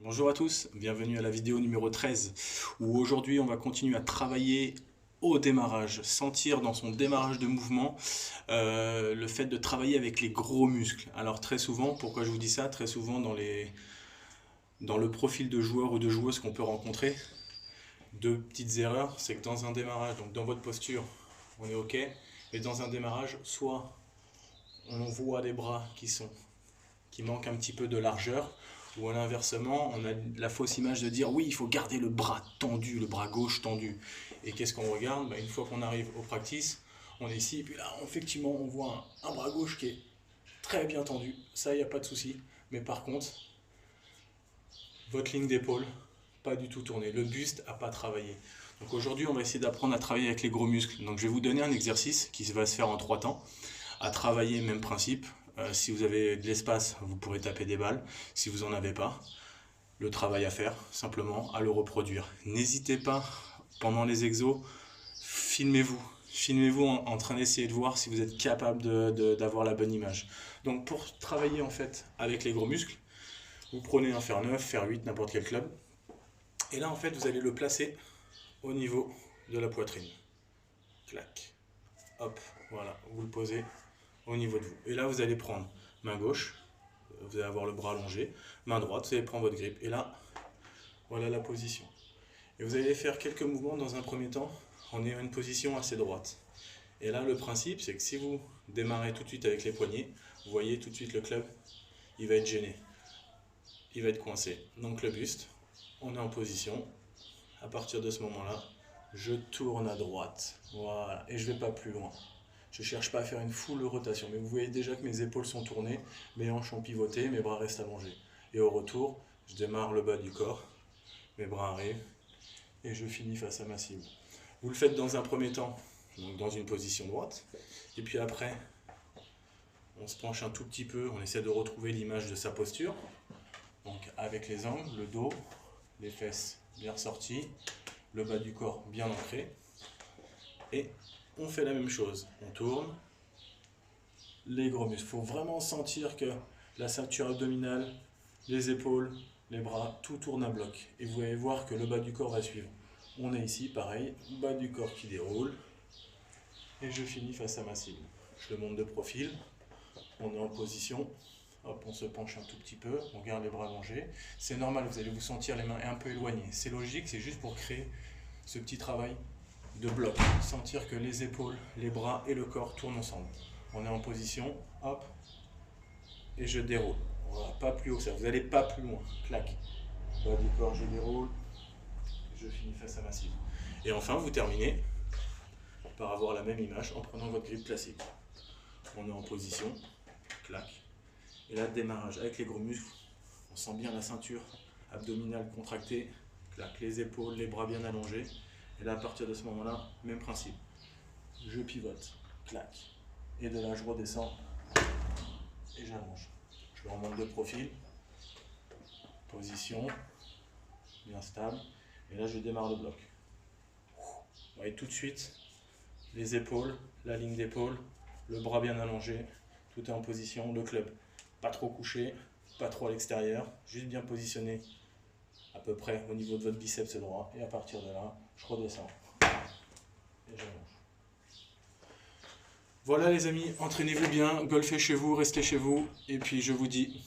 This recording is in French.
Bonjour à tous, bienvenue à la vidéo numéro 13 où aujourd'hui on va continuer à travailler au démarrage, sentir dans son démarrage de mouvement le fait de travailler avec les gros muscles. Alors très souvent, pourquoi je vous dis ça? Très souvent dans le profil de joueur ou de joueuse qu'on peut rencontrer, deux petites erreurs, c'est que dans un démarrage, donc dans votre posture, on est ok, mais dans un démarrage, soit on voit les bras qui manquent un petit peu de largeur, ou à l'inversement, on a la fausse image de dire oui, il faut garder le bras tendu, le bras gauche tendu. Et qu'est-ce qu'on regarde? Une fois qu'on arrive au practice, on est ici, et puis là, effectivement, on voit un bras gauche qui est très bien tendu, ça, il n'y a pas de souci. Mais par contre, votre ligne d'épaule, pas du tout tournée. Le buste n'a pas travaillé. Donc aujourd'hui, on va essayer d'apprendre à travailler avec les gros muscles. Donc je vais vous donner un exercice qui va se faire en 3 temps. À travailler, même principe. Si vous avez de l'espace, vous pourrez taper des balles. Si vous n'en avez pas, le travail à faire, simplement à le reproduire. N'hésitez pas, pendant les exos, filmez-vous. Filmez-vous en train d'essayer de voir si vous êtes capable d'avoir la bonne image. Donc pour travailler en fait avec les gros muscles, vous prenez un fer 9, fer 8, n'importe quel club. Et là en fait vous allez le placer au niveau de la poitrine. Clac. Hop, voilà, vous le posez au niveau de vous. Et là vous allez prendre main gauche, vous allez avoir le bras allongé, main droite, vous allez prendre votre grippe. Et là, voilà la position. Et vous allez faire quelques mouvements dans un premier temps en ayant une position assez droite. Et là, le principe, c'est que si vous démarrez tout de suite avec les poignets, vous voyez tout de suite le club, il va être gêné, il va être coincé. Donc le buste, on est en position. À partir de ce moment-là, je tourne à droite. Voilà, et je ne vais pas plus loin. Je ne cherche pas à faire une full rotation, mais vous voyez déjà que mes épaules sont tournées, mes hanches sont pivotées, mes bras restent allongés. Et au retour, je démarre le bas du corps, mes bras arrivent, et je finis face à ma cible. Vous le faites dans un premier temps, donc dans une position droite, et puis après, on se penche un tout petit peu, on essaie de retrouver l'image de sa posture, donc avec les angles, le dos, les fesses bien ressorties, le bas du corps bien ancré, et on fait la même chose, on tourne, les gros muscles. Il faut vraiment sentir que la ceinture abdominale, les épaules, les bras, tout tourne à bloc. Et vous allez voir que le bas du corps va suivre. On est ici, pareil, bas du corps qui déroule. Et je finis face à ma cible. Je le monte de profil, on est en position. Hop, on se penche un tout petit peu, on garde les bras allongés. C'est normal, vous allez vous sentir les mains un peu éloignées. C'est logique, c'est juste pour créer ce petit travail de bloc. Sentir que les épaules, les bras et le corps tournent ensemble. On est en position, hop, et je déroule. Voilà, pas plus haut que ça, vous n'allez pas plus loin. Clac. Bas du corps, je déroule, je finis face à ma cible. Et enfin, vous terminez par avoir la même image en prenant votre grippe classique. On est en position, clac. Et là, démarrage avec les gros muscles. On sent bien la ceinture abdominale contractée, clac, les épaules, les bras bien allongés. Et là, à partir de ce moment-là, même principe. Je pivote, clac. Et de là, je redescends et j'allonge. Je le remonte de profil, position, bien stable. Et là, je démarre le bloc. Vous voyez tout de suite les épaules, la ligne d'épaule, le bras bien allongé, tout est en position, le club. Pas trop couché, pas trop à l'extérieur, juste bien positionné à peu près au niveau de votre biceps droit. Et à partir de là, je redescends et j'allonge. Voilà les amis, entraînez-vous bien, golfez chez vous, restez chez vous. Et puis je vous dis